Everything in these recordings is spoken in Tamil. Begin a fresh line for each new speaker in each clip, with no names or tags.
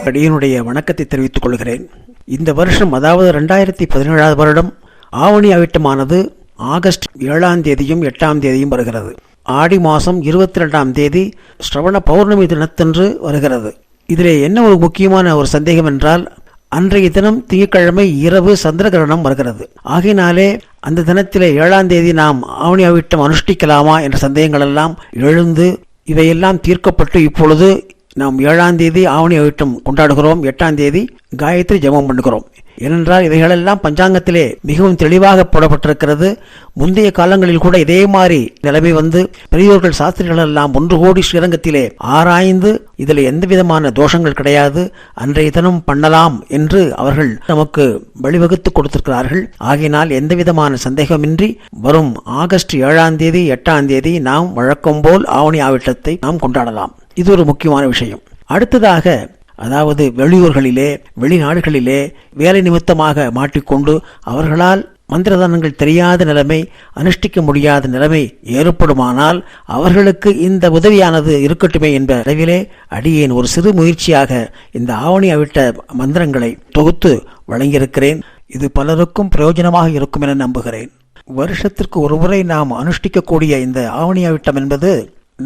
அடியனுடைய வணக்கத்தை தெரிவித்துக் கொள்கிறேன். இந்த வருஷம், அதாவது 2017 வருடம் ஆவணி அவிட்டமானது ஆகஸ்ட் 7ஆம் தேதியும் 8ஆம் தேதியும் வருகிறது. ஆடி மாதம் 22ஆம் தேதி ஸ்ரவண பௌர்ணமி தினத்தன்று வருகிறது. இதிலே என்ன ஒரு முக்கியமான ஒரு சந்தேகம் என்றால், அன்றைய தினம் திங்கட்கிழமை இரவு சந்திரகிரகணம் வருகிறது. ஆகையினாலே அந்த தினத்திலே 7ஆம் தேதி நாம் ஆவணி அவிட்டம் அனுஷ்டிக்கலாமா என்ற சந்தேகங்கள் எல்லாம் எழுந்து இவையெல்லாம் தீர்க்கப்பட்டு இப்பொழுது நாம் 7ஆம் தேதி ஆவணி அவிட்டம் கொண்டாடுகிறோம். 8ஆம் தேதி காயத்ரி ஜபம் பண்ணுகிறோம். ஏனென்றால் இவைகளெல்லாம் பஞ்சாங்கத்திலே மிகவும் தெளிவாக போடப்பட்டிருக்கிறது. முந்தைய காலங்களில் கூட இதே மாதிரி நிலைமை வந்து பெரியோர்கள் சாஸ்திரிகள் எல்லாம் ஒன்று கோடி ஸ்ரீரங்கத்திலே ஆராய்ந்து இதில் எந்த விதமான தோஷங்கள் கிடையாது, அன்றைய தினம் பண்ணலாம் என்று அவர்கள் நமக்கு வழிவகுத்து கொடுத்திருக்கிறார்கள். ஆகையினால் எந்த விதமான சந்தேகமின்றி வரும் ஆகஸ்ட் 7ஆம் தேதி 8ஆம் தேதி நாம் வழக்கம் போல் ஆவணி ஆவிட்டத்தை நாம் கொண்டாடலாம். இது ஒரு முக்கியமான விஷயம். அடுத்ததாக, அதாவது வெளியூர்களிலே வெளிநாடுகளிலே வேலை நிமித்தமாக மாட்டிக்கொண்டு அவர்களால் மந்திரதானங்கள் தெரியாத நிலைமை, அனுஷ்டிக்க முடியாத நிலைமை ஏற்படுமானால் அவர்களுக்கு இந்த உதவியானது இருக்கட்டுமே என்ற அளவிலே அடியேன் ஒரு சிறு முயற்சியாக இந்த ஆவணி அவிட்ட மந்திரங்களை தொகுத்து வழங்கியிருக்கிறேன். இது பலருக்கும் பிரயோஜனமாக இருக்கும் என நம்புகிறேன். வருஷத்திற்கு ஒருமுறை நாம் அனுஷ்டிக்கக்கூடிய இந்த ஆவணி அவிட்டம் என்பது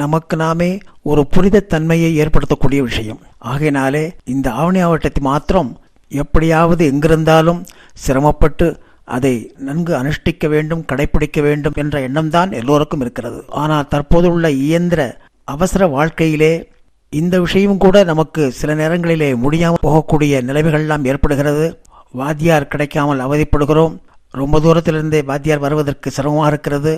நமக்கு நாமே ஒரு புனித தன்மையை ஏற்படுத்தக்கூடிய விஷயம். ஆகையினாலே இந்த ஆவணி ஆவட்டத்தை மாத்திரம் எப்படியாவது எங்கிருந்தாலும் சிரமப்பட்டு அதை நன்கு அனுஷ்டிக்க வேண்டும், கடைபிடிக்க வேண்டும் என்ற எண்ணம்தான் எல்லோருக்கும் இருக்கிறது. ஆனால் தற்போதுள்ள இயந்திர அவசர வாழ்க்கையிலே இந்த விஷயம் கூட நமக்கு சில நேரங்களிலே முடியாமல் போகக்கூடிய நிலைமைகள்லாம் ஏற்படுகிறது. வாத்தியார் கிடைக்காமல் அவதிப்படுகிறோம். ரொம்ப தூரத்திலிருந்தே வாத்தியார் வருவதற்கு சிரமமாக இருக்கிறது.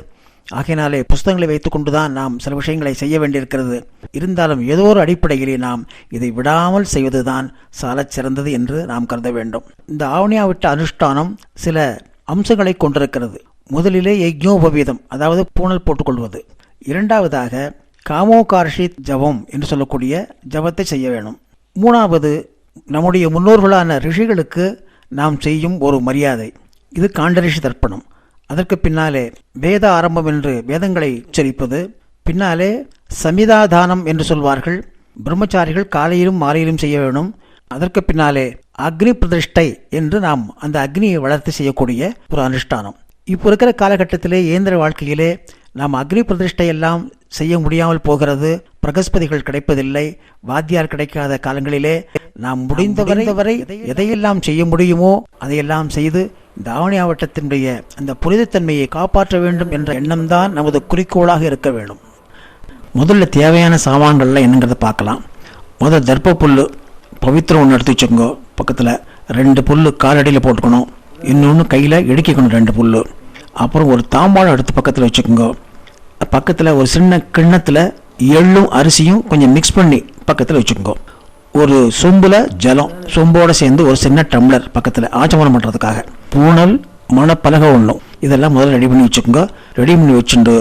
ஆகையினாலே புஸ்தகங்களை வைத்துக்கொண்டுதான் நாம் சில விஷயங்களை செய்ய வேண்டியிருக்கிறது. இருந்தாலும் ஏதோ ஒரு அடிப்படையிலே நாம் இதை விடாமல் செய்வதுதான் சாலச் சிறந்தது என்று நாம் கருத வேண்டும். இந்த ஆவணியாவிட்ட அனுஷ்டானம் சில அம்சங்களை கொண்டிருக்கிறது. முதலிலே யஜ்ஞோபவீதம், அதாவது பூணல் போட்டுக்கொள்வது. இரண்டாவதாக காமோகார்ஷித் ஜபம் என்று சொல்லக்கூடிய ஜபத்தை செய்ய வேணும். மூணாவது, நம்முடைய முன்னோர்களான ரிஷிகளுக்கு நாம் செய்யும் ஒரு மரியாதை, இது காண்டரிஷி தர்ப்பணம். அதற்கு பின்னாலே வேத ஆரம்பம் என்று வேதங்களை உச்சரிப்பது. பின்னாலே சமிதாதானம் என்று சொல்வார்கள். பிரம்மச்சாரிகள் காலையிலும் மாலையிலும் செய்ய வேணும். அதற்கு பின்னாலே அக்னி பிரதிஷ்டை என்று நாம் அந்த அக்னியை வளர்த்து செய்யக்கூடிய ஒரு அனுஷ்டானம். இப்போ இருக்கிற காலகட்டத்திலே இயந்திர வாழ்க்கையிலே நாம் அக்னி பிரதிஷ்டை எல்லாம் செய்ய முடியாமல் போகிறது. பிரகஸ்பதிகள் கிடைப்பதில்லை. வாத்தியார் கிடைக்காத காலங்களிலே நாம் முடிந்தவரை எதையெல்லாம் செய்ய முடியுமோ அதையெல்லாம் செய்து இந்த ஆவணி ஆவட்டத்தினுடைய அந்த புனிதத்தன்மையை காப்பாற்ற வேண்டும் என்ற எண்ணம்தான் நமது குறிக்கோளாக இருக்க வேண்டும். முதல்ல தேவையான சாமான்கள்லாம் என்னங்கிறத பார்க்கலாம். முதல் தர்ப்ப புல் பவித்திரம் ஒன்று எடுத்து வச்சுக்கோங்க. பக்கத்தில் 2 புல் காலடியில் போட்டுக்கணும். இன்னொன்று கையில் இடுக்கிக்கணும் 2 புல். அப்புறம் ஒரு தாம்பாளம் எடுத்து பக்கத்தில் வச்சுக்கோங்க. பக்கத்தில் ஒரு சின்ன கிண்ணத்தில் எள்ளும் அரிசியும் கொஞ்சம் மிக்ஸ் பண்ணி பக்கத்தில் வச்சுக்கோங்க. ஒரு சொம்பில் ஜலம், சொம்போடு சேர்ந்து ஒரு சின்ன டம்ளர் பக்கத்தில் ஆச்சமனம் பண்ணுறதுக்காக. பூணல், மணப்பலகை ஒன்றும், இதெல்லாம் முதல்ல ரெடி பண்ணி வச்சுக்கோங்க. ரெடி பண்ணி வச்சுட்டு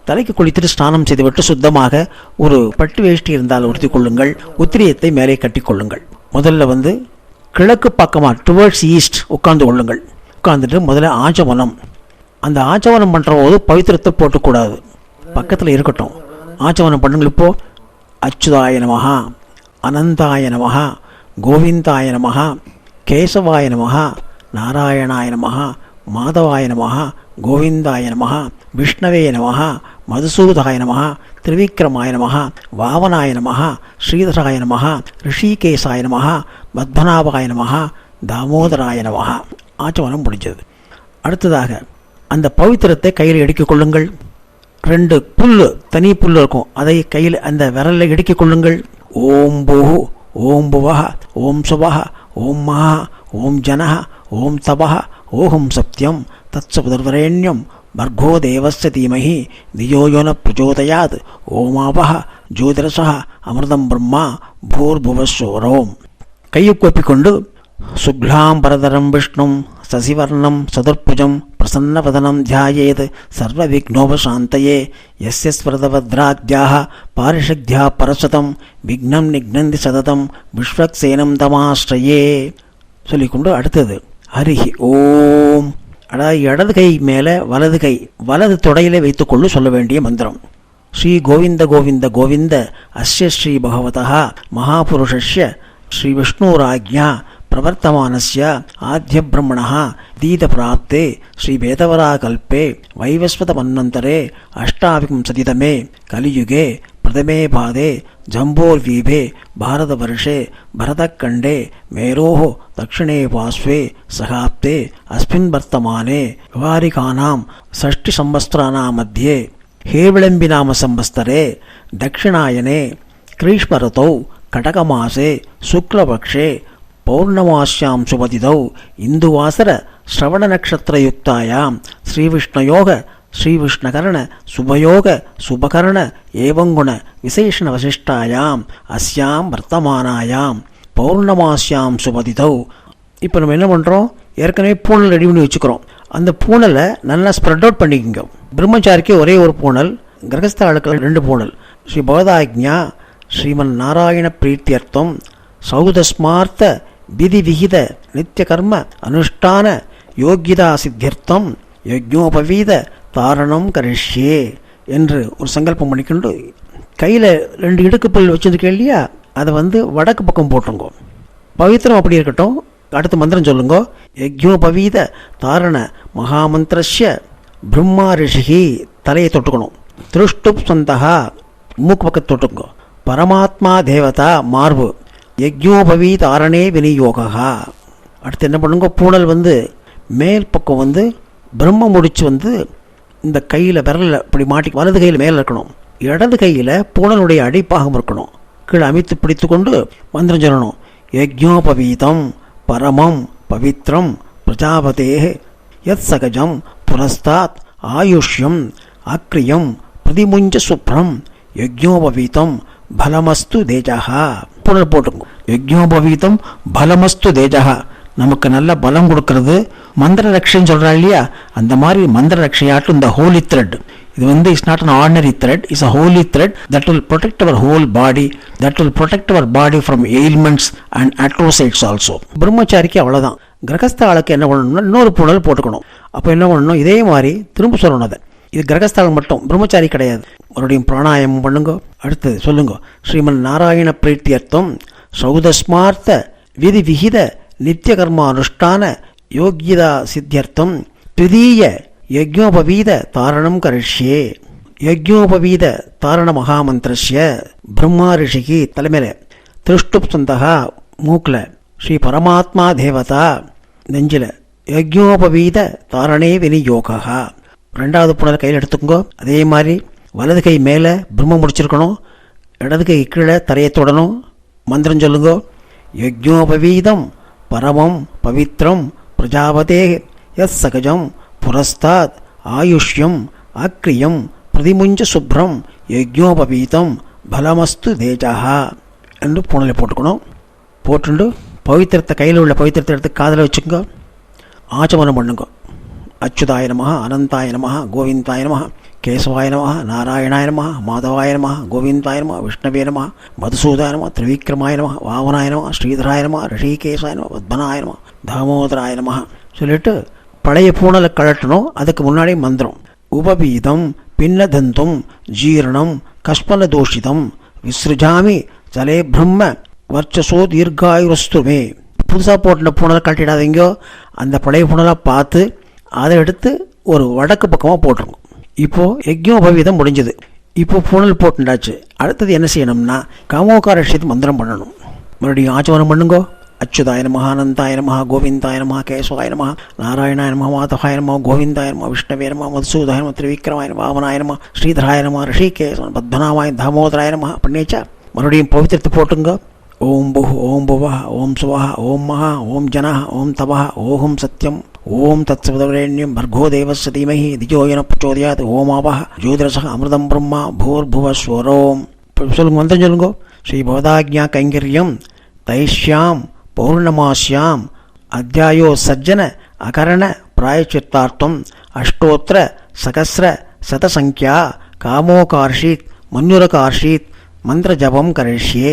தலைக்கு குளித்துட்டு ஸ்நானம் செய்துவிட்டு சுத்தமாக ஒரு பட்டு வேஷ்டி இருந்தால் உடுத்தி கொள்ளுங்கள். உத்திரியத்தை மேலே கட்டி கொள்ளுங்கள். முதல்ல கிழக்கு பக்கமாக டுவர்ட்ஸ் ஈஸ்ட் உட்கார்ந்து கொள்ளுங்கள். உட்கார்ந்துட்டு முதல்ல ஆச்சமனம். அந்த ஆச்சமனம் பண்ணுற போது பவித்திரத்தை போட்டுக்கூடாது, பக்கத்தில் இருக்கட்டும். ஆச்சமனம் பண்ணுங்கள். இப்போது அச்சுதாய நமஹா, அனந்தாய நமஹா, கோவிந்தாய நமஹா, கேசவாய நமஹா, நாராயணாய நமஹா, மாதவாய நமஹா, கோவிந்தாய நமஹா, விஷ்ணவே நமஹா, மதுசூதாய நமஹா, திரிவிக்ரமாய நமஹா, வாவனாய நமஹா, ஸ்ரீதராய நமஹா, ரிஷிகேசாய நமஹா, பத்மநாபாய நமஹா, தாமோதராய நமஹா. ஆச்சமனம் முடிஞ்சது. அடுத்ததாக அந்த பவித்திரத்தை கையில் எடுக்கிக் கொள்ளுங்கள். 2 புல், தனி புல் இருக்கும், அதை கையில் அந்த விரலில் எடுக்கிக் கொள்ளுங்கள். ஓம் பூஹு, ஓம் புவஹ, ஓம் சுவஹ, ஓம் மஹா, ஓம் ஜனஹ, ஓம் தபஹ, ஓஹம் சத்யம் தத்சபுதர்வரேண்யம் பர்கோ தேவஸ்ய தீமஹி தியோ யோ ந பிரச்சோதயாத் ஓமாவஹ ஜோதிரசஹ அமிர்தம் பிரம்மா பூர்புவஸ்ஸோரோம். கையை கூப்பிக்கொண்டு சுக்லாம் பரதரம் விஷ்ணும் சசிவர்ணம் சதுர்புஜம் பிரசன்னவதனம் தியாயேத் சர்வ விக்னோபசாந்தயே யஸ்ய ஸ்மிருதபத்ராத்யாஹ பாரிஷக்த்யா பரசதம் விக்னம் நிக்னந்தி சததம் விஸ்வக்சேனம் தமாஸ்ரயே சொல்லிக்கொண்டு அடுத்தது ஹரிஹி ஓம். அதாவது இடது கை மேலே வலது தொடையிலே வைத்துக்கொண்டு சொல்ல வேண்டிய மந்திரம். ஸ்ரீ கோவிந்த கோவிந்த கோவிந்த அஸ்ய ஸ்ரீ பகவதா மகாபுருஷஸ்ய ஸ்ரீவிஷ்ணுராஜ்ஞா பிரவர்த்தமானஸ்ய ஆத்ய பிரம்மணः தீதபிராப்தே ஸ்ரீவேதவராகல்பே வைவஸ்வத மன்வந்தரே அஷ்டாவிंशतितमे கலியுகே பிரதமே பாதே ஜம்போர்தீபே பாரதவர்ஷே பரதக்கண்டே மேரோः தக்ஷிணே பாஸ்வே சகாப்தே அஸ்மின் வர்த்தமானே விவாரிகானாம் षष्टिसंवत्सराणां मध्ये हेविळम्बिनाम संवत्सरे दक्षिणायने ग्रीष्मऋतौ कटकमासे शुक्लपक्षे पौर्णमास्यां शुभतिथौ इन्दुवासर श्रवणनक्षत्रयुक्तायां श्रीविष्णुयोग श्रीविष्णुकर्ण शुभयोग शुभकर्ण एवं गुण विशेषणवशिष्टायाम् अस्यां वर्तमानायां पौर्णमास्यां शुभतिथौ. இப்போ நம்ம என்ன பண்ணுறோம், ஏற்கனவே பூனல் ரெடி பண்ணி வச்சுக்கிறோம். அந்த பூனலை நல்லா ஸ்ப்ரெட் அவுட் பண்ணிக்கோங்க. பிரம்மச்சாரிக்கு ஒரே ஒரு பூனல், கிரகஸ்த ஆளுக்கள் 2 பூனல். ஸ்ரீ பகவதாஜ்ஞா ஸ்ரீமன் நாராயண பிரீத்தியர்த்தம் சௌதஸ்மார்த்த விதி விகித நித்திய கர்ம அனுஷ்டான யோகிதா சித்தியர்த்தம் யஜ்ஞோபவீத தாரணம் கரிஷ்யே என்று ஒரு சங்கல்பம் பண்ணிக்கொண்டு கையில் 2 இடுக்குப்பல் வச்சுருக்கேன் இல்லையா, அதை வடக்கு பக்கம் போட்டுருங்கோ. பவித்திரம் அப்படி இருக்கட்டும். அடுத்த மந்திரம் சொல்லுங்க. யஜ்ஞோபவீத தாரண மகாமந்திரஸ்ய பிரம்மா ரிஷிகி தலையை தொட்டுக்கணும். திருஷ்டுப் சந்தகா மூக்கு பக்கத்து தொட்டுக்கோ. பரமாத்மா தேவதா மார்பு யஜ்ஞோபவீத தாரணே விநியோகா. அடுத்து என்ன பண்ணுங்க, பூனல் மேல் பக்கம் பிரம்ம முடிச்சு இந்த கையில் விரலில் இப்படி மாட்டி வலது கையில் மேலே இருக்கணும். இடது கையில் பூனலுடைய அடிப்பாகம் இருக்கணும். கீழே அமைத்து பிடித்து கொண்டு மந்திரம் சொல்லணும். யஜ்ஞோபவீதம் பரமம் பவித்ரம் பிரஜாபதே யத் சகஜம் புரஸ்தாத் ஆயுஷ்யம் அக்ரியம் பிரதிமுஞ்ச சுப்ரம் யஜ்ஞோபவீதம் பலமஸ்து தேஜா. புனல் போட்டுங்க. யஜ்ஞோபவீதம் பலமஸ்து தேஜா, நமக்கு நல்ல பலம் கொடுக்கறது. மந்திர ரக்ஷைன்னு சொல்கிறா இல்லையா, அந்த மாதிரி மந்திர ரக்ஷையாட்டும் இந்த ஹோலி த்ரெட். இது is not an ordinary thread, is a holy thread that will protect our whole body, that will protect our body from ailments and atrocities also. பிரம்மச்சாரிக்கு அவ்வளோதான். கிரகஸ்த ஆளுக்கு என்ன பண்ணணும்னா இன்னொரு புனல் போட்டுக்கணும். அப்போ என்ன பண்ணணும், இதே மாதிரி திரும்ப சொல்லணும். அதை இது கிரகஸ்தாலம் மட்டும், பிரம்மச்சாரி கிடையாது. மறுபடியும் பிராணாயாமம் பண்ணுங்க. அடுத்தது சொல்லுங்க. ஸ்ரீமன் நாராயண பிரீத்தியர்த்தம் சௌதஸ்மார்த்த விதி விகித நித்திய கர்மானுஷ்டான யோகியதா சித்தியர்த்தம் த்விதீய யஜ்ஞோபவீத தாரணம் கரிஷ்யே. யஜ்ஞோபவீத தாரண மகாமந்திரஸ்ய பிரம்மா ரிஷிகி தலைமையில, திருஷ்டுப் சந்தகா மூக்கில், ஸ்ரீ பரமாத்மா தேவதா நெஞ்சில், யஜ்ஞோபவீத தாரணே விநியோகா. 2வது புனல் கையில் எடுத்துக்கோ. அதே மாதிரி வலது கை மேலே பிரம்ம முடிச்சிருக்கணும், இடது கை கீழே தரையை தொடணும். மந்திரம் சொல்லுங்க. யஜ்ஞோபவீதம் பரமம் பவித்ரம் பிரஜாபதே யத் சகஜம் புரஸ்தாத் ஆயுஷ்யம் அக்ரியம் பிரதிமுஞ்ச சுப்ரம் யஜ்ஞோபவீதம் பலமஸ்து தேஜா என்று பூனலை போட்டுக்கணும். போட்டுண்டு பவித்திரத்தை, கையில் உள்ள பவித்திரத்தை எடுத்து காதில் வச்சுக்கோ. ஆச்சமனம் பண்ணுங்க. அச்சுதாய நமஹ அனந்தாய நமஹ கோவிந்தாய நமஹ கேசவாய நமஹ நாராயணாய நமஹ மாதவாய நமஹ கோவிந்தாய நமஹ விஷ்ணவே நமஹ மதுசூதாய நமஹ திரிவிக்ரமாய நமஹ வாமனாய நமஹ ஸ்ரீதராய நமஹ ரிஷிகேசாய நமஹ பத்மனாய நமஹ தாமோதராய நமஹ சொல்லிட்டு பழைய பூனலை கழட்டணும். அதுக்கு முன்னாடி மந்திரம். உபபீதம் பின்னதந்தும் ஜீரணம் கஸ்மல தோஷிதம் விஸ்ருஜாமி ஜலே பிரம்ம வர்ச்சசோ தீர்காயுரஸ்துமே. புதுசாக போட்டின பூனலை கட்டிடாதீங்கோ. அந்த பழைய பூனலாக பார்த்து அதை எடுத்து ஒரு வடக்கு பக்கமாக போட்டுருங்க. இப்போது யஜ்ஞோபவீதம் முடிஞ்சது. இப்போ பூனல் போட்டுண்டாச்சு. அடுத்தது என்ன செய்யணும்னா காமோகார விஷயத்து மந்திரம் பண்ணணும். மறுபடியும் ஆச்சமனம் பண்ணுங்கோ. அச்சுதாய நமஹ அனந்தாய நமஹ கோவிந்தாய நமஹ கேசவாய நமஹ நாராயணாய நமஹ மாதவாய நமஹ கோவிந்தாய நமஹ விஷ்ணவே நமஹ மதுசூதாய நமஹ திரிவிக்ரமாய நமஹ வாமனாய நமஹ ஸ்ரீதராய நமஹ ரிஷிகேச பத்மநாபாய தாமோதராய நமஹ பண்ணிச்சா. மறுபடியும் பவித்திரத்தை போட்டுங்க. ஓம் புஹ் ஓம் புவஹ ஓம் சுவஹ ஓம் மஹா ஓம் ஜனஹ ஓம் தபஹ ஓம் சத்யம் ஓம் தத்சவதவரேண்யம் பர்கோ தேவஸ்ய தீமஹி திஜோயன பிரச்சோதயாத் ஓம் ஆவஹ ஜோதிரசஹ அமிர்தம் பிரம்மா பூர்புவஸ்வரோம். சொல்லுங்க, மந்திரம் சொல்லுங்க. ஸ்ரீ பகவதாஜ்ஞா கைங்கரியம் தைஷ்யாம் பௌர்ணமாஸ்யாம் அத்தியாயோ சஜ்ஜன அகரண பிராயச்சித்தார்த்தம் அஷ்டோத்திர சகசிர சதசங்கியா காமோகார்ஷீத் மன்யுரகார்ஷீத் மந்திர ஜபம் கரிஷ்யே.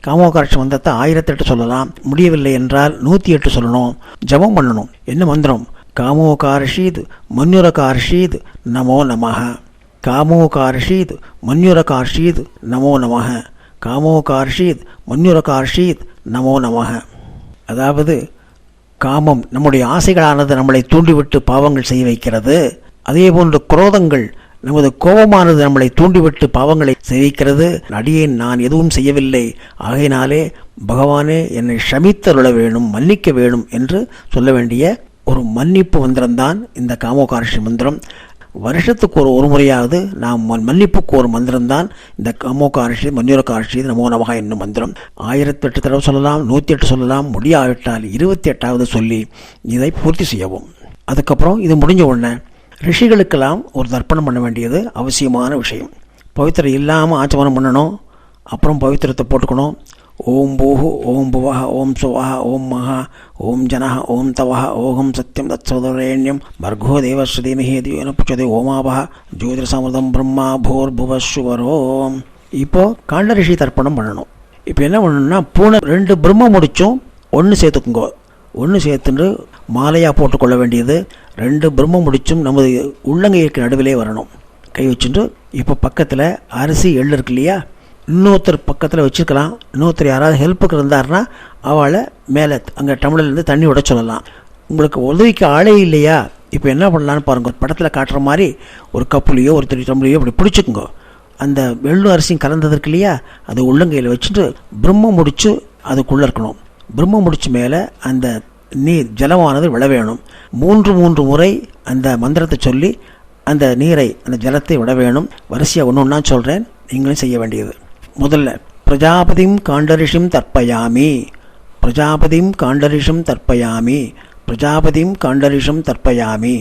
காமோகார்ஷி மந்திரத்தை 1008 சொல்லலாம். முடியவில்லை என்றால் 108 சொல்லணும். ஜபம் பண்ணணும். என்ன மந்திரம்? காமோகார்ஷீத் மன்யுரகார்ஷீத் நமோ நமஹ. காமோகார்ஷீத் மன்யுரகார்ஷீத் நமோ நமஹ. காமோகார்ஷீத் மன்யுரகார்ஷீத் நமோ நமக. அதாவது காமம் நம்முடைய ஆசைகளானது நம்மளை தூண்டிவிட்டு பாவங்கள் செய்ய வைக்கிறது. அதே போன்று குரோதங்கள் நமது கோபமானது நம்மளை தூண்டிவிட்டு பாவங்களை செய்விக்கிறது. அடியேன் நான் எதுவும் செய்யவில்லை, ஆகையினாலே பகவானே என்னை க்ஷமித்தருள வேணும், மன்னிக்க வேணும் என்று சொல்ல வேண்டிய ஒரு மன்னிப்பு மந்திரம்தான் இந்த காமோகார்ஷி மந்திரம். வருஷத்துக்கு ஒரு முறையாவது நாம் மன்னிப்புக்கு ஒரு மந்திரம்தான் இந்த காமோகார்ஷி மன்யூரகார்ஷி நமோ நமகா என்னும் மந்திரம். 1008 தடவை சொல்லலாம், 108 சொல்லலாம், முடியாவிட்டால் 28வது சொல்லி இதை பூர்த்தி செய்யவும். அதுக்கப்புறம் இது முடிஞ்ச உடனே ரிஷிகளுக்கெல்லாம் ஒரு தர்ப்பணம் பண்ண வேண்டியது அவசியமான விஷயம். பவித்திரம் இல்லாமல் ஆச்சமனம் பண்ணணும். அப்புறம் பவித்திரத்தை போட்டுக்கணும். ஓம் பூஹு ஓம் புவஹ ஓம் சுவஹ ஓம் மஹா ஓம் ஜனஹ ஓம் தவஹ ஓகம் சத்யம் தத்சோதரேண்யம் பர்கோ தேவஸ்ய தீமஹி தியோ ன புச்சதே ஓமாபஹ ஜோதிர்சமர்தம் பிரம்மா பூர்புவஸ்சுவரோம். இப்போது காண்ட ரிஷி தர்ப்பணம் பண்ணணும். இப்போ என்ன பண்ணணும்னா பூனை 2 பிரம்ம முடிச்சும் ஒன்று சேர்த்துக்குங்கோ. ஒன்று சேர்த்துட்டு மாலையாக போட்டுக்கொள்ள வேண்டியது. 2 பிரம்ம முடிச்சும் நமது உள்ளங்கைக்கு நடுவிலே வரணும். கை வச்சுட்டு இப்போ பக்கத்தில் அரிசி எள் இருக்கு இல்லையா, இன்னொருத்தர் பக்கத்தில் வச்சுருக்கலாம். இன்னொருத்தர் யாராவது ஹெல்ப்புக்கு இருந்தாருன்னா அவளை மேலே அங்கே டம்ளர்லேருந்து தண்ணி விட சொல்லலாம். உங்களுக்கு உதவிக்கு ஆளே இல்லையா, இப்போ என்ன பண்ணலான்னு பாருங்கள். படத்தில் காட்டுற மாதிரி ஒரு கப்புலையோ ஒரு டம்ளரையோ அப்படி பிடிச்சிக்குங்கோ. அந்த வெள்ளும் அரிசியும் கலந்ததற்கு இல்லையா, அது உள்ளங்கையில் வச்சுட்டு பிரம்ம முடிச்சு அதுக்குள்ளே இருக்கணும். பிரம்ம முடிச்சு மேலே அந்த நீர் ஜலமானது விழ வேணும். 3 முறை அந்த மந்திரத்தை சொல்லி அந்த நீரை அந்த ஜலத்தை விட வேணும். வரிசையாக ஒன்று ஒன்றா சொல்கிறேன், நீங்களும் செய்ய வேண்டியது. முதல்ல பிரஜாபதிம் காண்டரிஷம் தர்ப்பயாமி, பிரஜாபதிம் காண்டரிஷம் தர்ப்பயாமி, பிரஜாபதிம் காண்டரிஷம் தர்ப்பயாமி.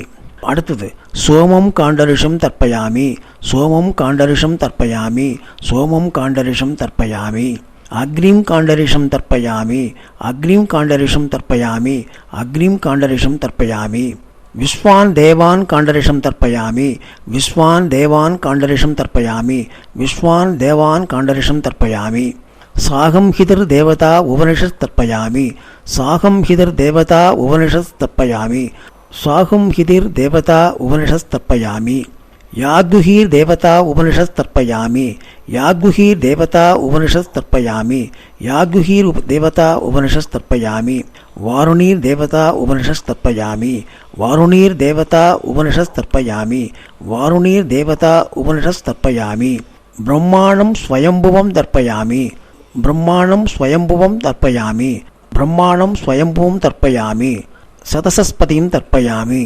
அடுத்தது சோமம் காண்டரிஷம் தர்ப்பயாமி, சோமம் காண்டரிஷம் தர்ப்பயாமி, சோமம் காண்டரிஷம் தர்ப்பயாமி. அக்னிம் காண்டரிஷம் தர்ப்பயாமி, அக்னிம் காண்டரிஷம் தர்ப்பயாமி, அக்னிம் காண்டரிஷம் தர்ப்பயாமி. விஸ்வான் தேவான் காண்டரிஷம் தர்ப்பயாமி, விஸ்வான் தேவான் காண்டரிஷம் தர்ப்பயாமி, விஸ்வான் தேவான் காண்டரிஷம் தர்ப்பயாமி. சாகம் ஹிதிர் தேவதா உபனிஷத் தர்ப்பயாமி, சாகம் ஹிதிர் தேவதா உபனிஷத் தர்ப்பயாமி, சாகம் ஹிதிர் தேவதா உபனிஷத் தர்ப்பயாமி. யாகுஹீர் தேவதா உபனிஷத் தர்ப்பயாமி, யாகுஹீர் தேவதா உபனிஷத் தர்ப்பயாமி, யாகுஹீர் தேவதா உபனிஷத் தர்ப்பயாமி. வாருணீர் தேவதா உபனிஷத் தர்ப்பயாமி, வாருணீர் தேவதா உபனிஷத் தர்ப்பயாமி, வாருணீர் தேவதா உபனிஷத் தர்ப்பயாமி. பிரம்மாணம் ஸ்வயம்புவம் தர்ப்பயாமி, பிரம்மாணம் ஸ்வயம்புவம் தர்ப்பயாமி, பிரம்மாணம் ஸ்வயம்புவம் தர்ப்பயாமி. சதசஸ்பதிம் தர்ப்பயாமி,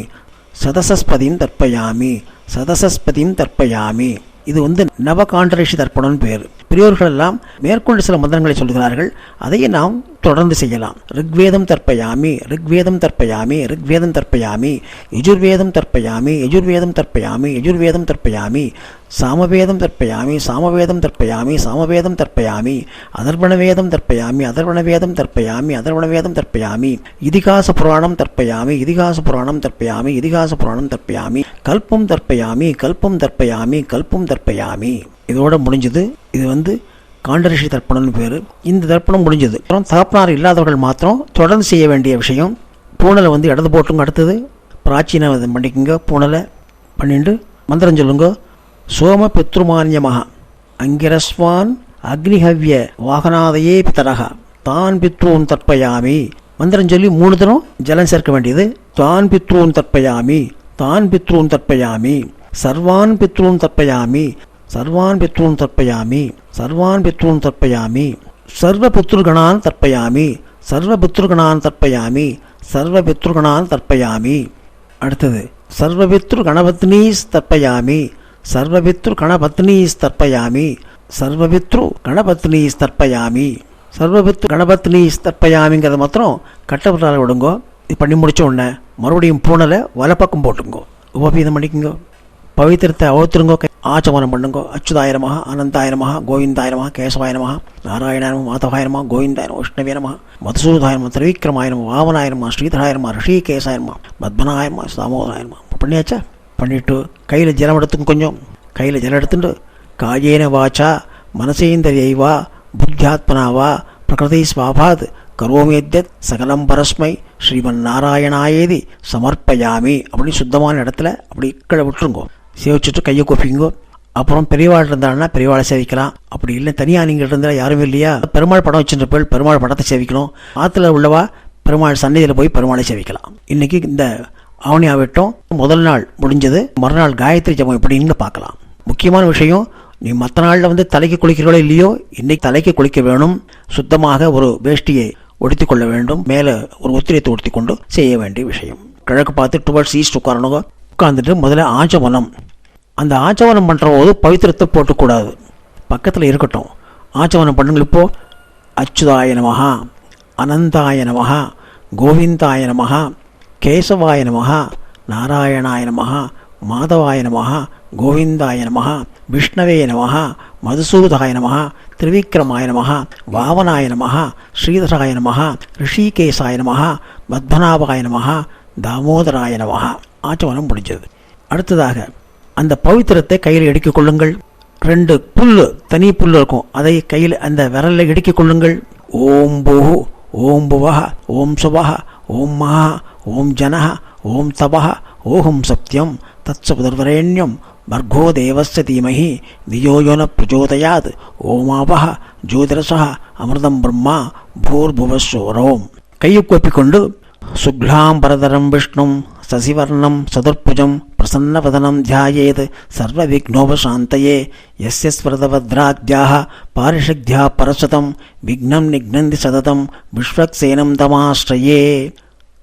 சதசஸ்பதிம் தர்ப்பயாமி, சதசஸ்பதிம் தர்ப்பயாமி. இது நவகாண்டரிஷி தர்ப்பணம்னு பேர். பெரியோர்கள் எல்லாம் மேற்கொண்டு சில மந்திரங்களை சொல்கிறார்கள், அதையே நாம் தொடர்ந்து செய்யலாம். ரிக்வேதம் தர்ப்பயாமி, ரிக்வேதம் தர்ப்பயாமி, ரிக்வேதம் தர்ப்பயாமி. யஜுர்வேதம் தர்ப்பயாமி, யஜுர்வேதம் தர்ப்பயாமி, யஜுர்வேதம் தர்ப்பயாமி. சாமவேதம் தர்ப்பயாமி, சாமவேதம் தர்ப்பயாமி, சாமவேதம் தர்ப்பயாமி. அதர்வணவேதம் தர்ப்பயாமி, அதர்வணவேதம் தர்ப்பயாமி, அதர்வணவேதம் தர்ப்பயாமி. இதிகாச புராணம் தர்ப்பயாமி, இதிகாச புராணம் தர்ப்பயாமி, இதிகாச புராணம் தர்ப்பயாமி. கல்பம் தர்ப்பயாமி, கல்பம் தர்ப்பயாமி, கல்பம் தர்ப்பயாமி. இதோட முடிஞ்சது. இது காண்டரிஷி தர்ப்பணம்னு பேர். இந்த தர்ப்பணம் முடிஞ்சது. அப்புறம் தகப்பனார் இல்லாதவர்கள் மாத்திரம் தொடர்ந்து செய்ய வேண்டிய விஷயம், பூனலை இடது போட்டுங்க. அடுத்தது பிராச்சீன பண்ணிக்கோங்க. பூனலை பண்ணிட்டு மந்திரம் சொல்லுங்க. சோம பித்ருமான்யமஹ அங்கிரஸ்வான் அக்னிஹவ்ய வாகனாதையே பிதரஹ தான் பித்ரூன் தர்ப்பயாமி. மந்திரம் சொல்லி 3 தரம் ஜலம் சேர்க்க வேண்டியது. தான் பித்ரூன் தர்ப்பயாமி, தான் பித்ரூன் தர்ப்பயாமி, சர்வான் பித்ரூன் தர்ப்பயாமி, சர்வான் பித்ரூன் தர்ப்பயாமி, சர்வான் பித்ரூன் தர்ப்பயாமி. சர்வ பித்ருகணான் தர்ப்பயாமி, சர்வ பித்ருகணான் தர்ப்பயாமி, சர்வ பித்ருகணான் தர்ப்பயாமி. அடுத்தது சர்வபித்ரு கணபத்னீஸ் தர்ப்பயாமி, சர்வபித்ரு கணபத்னீஸ் தர்ப்பயாமி, சர்வபித்ரு கணபத்னீஸ் தர்ப்பயாமி. சர்வபித்ரு கணபத்னீஸ் தர்ப்பயாமிங்கிறத மாத்திரம் கட்டப்பட்டால விடுங்கோ. இது பண்ணி முடிச்ச உடனே மறுபடியும் பூனலை வலப்பக்கம் போட்டுங்கோ. உபபீதம் பண்ணிக்குங்கோ. பவித்திரத்தை அவுத்துருங்கோ. ஆச்சமனம் பண்ணுங்கோ. அச்சுதாய நமஹ, அனந்தாய நமஹ, கோவிந்தாய நமஹ, கேசவாய நமஹ, நாராயணாய நமஹ, மாதவாய நமஹ, கோவிந்தாய நமஹ, விஷ்ணவே நமஹ, மதுசூதாய நமஹ, திரிவிக்ரமாய நமஹ, வாமனாய நமஹ, ஸ்ரீதராய நமஹ, ரிஷிகேசாய நமஹ, பத்மனாய நமஹ, தாமோதராய நமஹ. பண்ணியாச்சா? பண்ணிவிட்டு கையில் ஜலம் எடுத்துங்க. கொஞ்சம் கையில் ஜலம் எடுத்துட்டு காயேன வாச்சா மனசேந்திரியைவா புத்தியாத்மனாவா பிரகிருதி ஸ்வாபாத் கரோமேத்யத் சகலம் பரஸ்மை ஸ்ரீமன் நாராயணாயேதி சமர்ப்பயாமி அப்படின்னு சுத்தமான இடத்துல அப்படி கீழே விட்டுருங்கோ. சேவிச்சுட்டு கையை கொப்பிங்கோ. அப்புறம் பெரியவாள் இருந்தாங்கன்னா பெரியவாளை சேவிக்கலாம். அப்படி இல்லை தனியாக நீங்கள் இருந்தால் யாரும் இல்லையா, பெருமாள் படம் வச்சுருப்பேள், பெருமாள் படத்தை சேவிக்கணும். ஆற்றுல உள்ளவா பெருமாள் சன்னதியில் போய் பெருமாளை சேவிக்கலாம். இன்றைக்கி இந்த ஆவணி ஆகட்டும் முதல் நாள் முடிஞ்சது, மறுநாள் காயத்ரி ஜபம் எப்படின்னு பார்க்கலாம். முக்கியமான விஷயம், நீ மற்ற நாளில் தலைக்கு குளிக்கிறீர்களோ இல்லையோ, இன்னைக்கு தலைக்கு குளிக்க வேணும். சுத்தமாக ஒரு வேஷ்டியை உடுத்தி கொள்ள வேண்டும். மேலே ஒரு உத்திரியத்தை உடுத்தி கொண்டு செய்ய வேண்டிய விஷயம். கிழக்கு பார்த்து டுவர்ட்ஸ் ஈஸ்ட் உட்காரணுங்க. உட்காந்துட்டு முதல்ல ஆச்சமனம். அந்த ஆச்சமனம் பண்ணுற போது பவித்திரத்தை போட்டுக்கூடாது, பக்கத்தில் இருக்கட்டும். ஆச்சமனம் பண்ணுங்கள். இப்போது அச்சுதாய நமஹா, அனந்தாய நமஹா, கோவிந்தாய நமஹா, கேசவாய நமஹா, நாராயணாய நமஹா, மாதவாய நமஹா, கோவிந்தாய நமஹா, விஷ்ணவே நமஹா, மதுசூதாய நமஹா, திரிவிக்ரமாய நமஹா, வாவனாய நமஹா, ஸ்ரீதராய நமஹா, ரிஷிகேசாய நமஹா, பத்மநாபாய நமஹா, தாமோதராய நமஹா. ஆச்சமனம் முடிஞ்சது. அடுத்ததாக அந்த பவித்திரத்தை கையில் எடுக்கிக் கொள்ளுங்கள். 2 புல், தனி புல் இருக்கும், அதை கையில் அந்த விரலில் எடுக்கிக் கொள்ளுங்கள். ஓம் பூஹு, ஓம் புவஹ, ஓம் சுவஹ, ஓம் மஹா, ஓம் ஜனஹ, ஓம் தபஹ, ஓஹம் சத்யம் தத்சபுதர்வரேண்யம் பர்கோ தேவஸ்ய தீமஹி தியோ யோ ந பிரச்சோதயாத் ஓமாவஹ ஜோதிரசஹ அமிர்தம் பிரம்மா பூர்புவஸ்வரோம். கையை கோப்பிக்கொண்டு சுக்லாம்பரதரம் விஷ்ணும் சசிவர்ணம் சதுர்புஜம் பிரசன்னவதனம் தியாயேத் சர்வவிக்னோபசாந்தயே யஸ்ய ஸ்மிருதபத்ராத்யாஹ பாரிஷத்யா பரசதம் விக்னம் நிக்னந்தி சததம் விஸ்வக்சேனம் தமாஸ்ரயே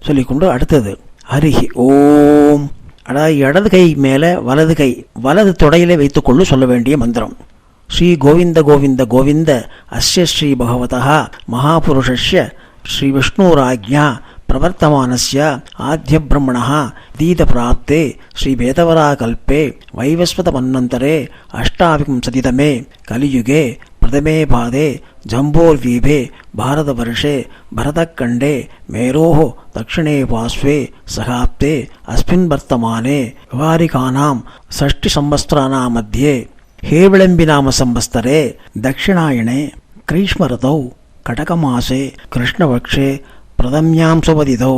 சொல்லிக்கொண்டு அடுத்தது ஹரிஹி ஓம். அதாவது இடது கை மேலே வலது கை வலது தொடையிலே வைத்துக்கொண்டு சொல்ல வேண்டிய மந்திரம். ஸ்ரீ கோவிந்த கோவிந்த கோவிந்த அஸ்ய ஸ்ரீ பகவதः மகாபுருஷஸ்ய ஸ்ரீ விஷ்ணுராஜ்ஞா பிரவர்த்தமானஸ்ய ஆத்ய பிரம்மணः தீத பிராப்தே ஸ்ரீ வேதவராகல்பே வைவஸ்வத மன்வந்தரே அஷ்டாவிம்சதிதமே கலியுகே பிரதமே பாதே ஜம்போர்வீபே பாரதவர்ஷே பரதக்கண்டே மேரோஹ தக்ஷிணே பாஸ்வே சகாப்தே அஸ்மின் வர்த்தமானே விவாரிகானாம் ஷஷ்டி சம்வத்சராணாं மத்தியே ஹேவிளம்பி நாம சம்வத்சரே தட்சிணாயனே கிரீஷ்ம ऋतौ கடகமாசே கிருஷ்ணபக்ஷே பிரதம்யாம் சுபதிதௌ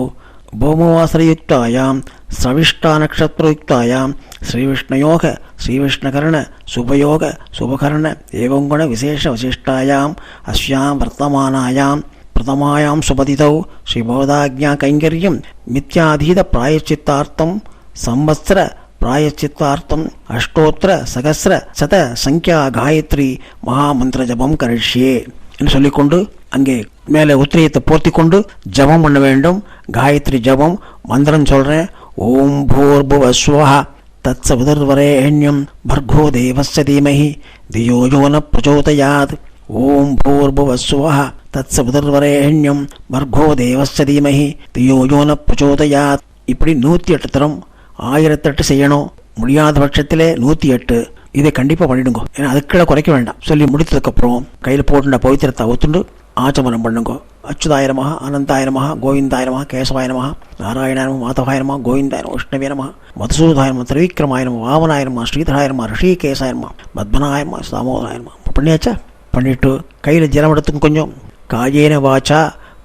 भौमवासरयुक्तायां स्रविष्टानक्षत्रयुक्तायां श्रीविष्णयोः श्रीविष्णकर्ण शुभयोग शुभकर्ण एवं गुण विशेष वशिष्टायाम् अस्यां वर्तमानायां प्रथमायां सुपतितौ श्रीभवदाज्ञा कैङ्कर्यं मिथ्याधीत प्रायश्चित्तार्थं संवत्सर प्रायश्चित्तार्थं अष्टोत्तर सहस्र शत संख्या गायत्री महामंत्र जपम करिष्ये என்று சொல்லிக்கொண்டு அங்கே மேலே உத்திரியத்தை போர்த்தி கொண்டு ஜபம் பண்ண வேண்டும். காயத்ரி ஜபம் மந்திரம் சொல்கிறேன். ஓம் பூர்புவஸ்வஹ தத்சவிதுர்வரேண்யம் பர்கோ தேவஸ்ய தீமஹி தியோ யோ ந பிரச்சோதயாத். ஓம் பூர்புவஸ்வஹ தத்சவிதுர்வரேண்யம் பர்கோ தேவஸ்ய தீமஹி தியோ யோ ந பிரச்சோதயாத். இப்படி 108 தரம் 1008 செய்யணும். முடியாத பட்சத்திலே 108. இதை கண்டிப்பாக பண்ணிடுங்க. ஏன்னா அதுக்குள்ள குறைக்க வேண்டாம். சொல்லி முடித்ததுக்கப்புறம் கையில் போட்டுண்ட பவித்திரத்தை ஒத்துண்டு ஆச்சமனம் பண்ணுங்க. அச்சுதாய நமஹ, அனந்தாய நமஹ, கோவிந்தாய நமஹ, கேசவாய நமஹ, நாராயணாய நமஹ, மாதவாய நமஹ, கோவிந்தாய நமஹ, விஷ்ணவே நமஹ, மதுசூதாய நமஹ, திரிவிக்ரமாய நமஹ, வாவனாய நமஹ, ஸ்ரீதராய நமஹ, ரிஷிகேசாய நமஹ, பத்மநாய நமஹ, தாமோதராய நமஹ. பண்ணியாச்சா? பண்ணிட்டு கையில் ஜலம் எடுத்துங்க. கொஞ்சம் காயேன வாச்சா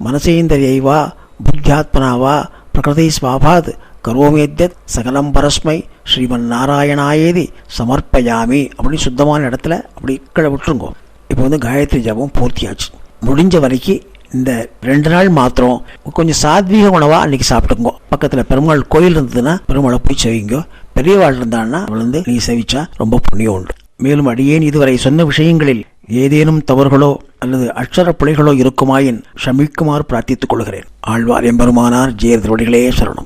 மனசேந்திரியைவா புத்தியாத்மனாவா பிரகிருதி ஸ்வாபாத் கரோமேத்யத் சகலம் பரஸ்மை ஸ்ரீமன் நாராயணாயேதி சமர்ப்பயாமி அப்படின்னு சுத்தமான இடத்துல அப்படி கீழே விட்டுருங்கோ. இப்போ காயத்ரி ஜபம் பூர்த்தியாச்சு. முடிஞ்ச வரைக்கும் இந்த 2 நாள் மாத்திரம் கொஞ்சம் சாத்வீக உணவாக அன்றைக்கி சாப்பிட்டுங்கோ. பக்கத்தில் பெருமாள் கோயில் இருந்ததுன்னா பெருமாளை போய் செவிங்கோ. பெரியவாள் இருந்தான்னா அவள் நீ செவிச்சா ரொம்ப புண்ணியம் உண்டு. மேலும் அடியேன் இதுவரை சொன்ன விஷயங்களில் ஏதேனும் தவறுகளோ அல்லது அக்ஷர பிழைகளோ இருக்குமாயின் ஷமிக்குமாறு பிரார்த்தித்துக் கொள்கிறேன். ஆழ்வார் எம்பெருமானார் ஜெயர் திருவடிகளே சரணம்.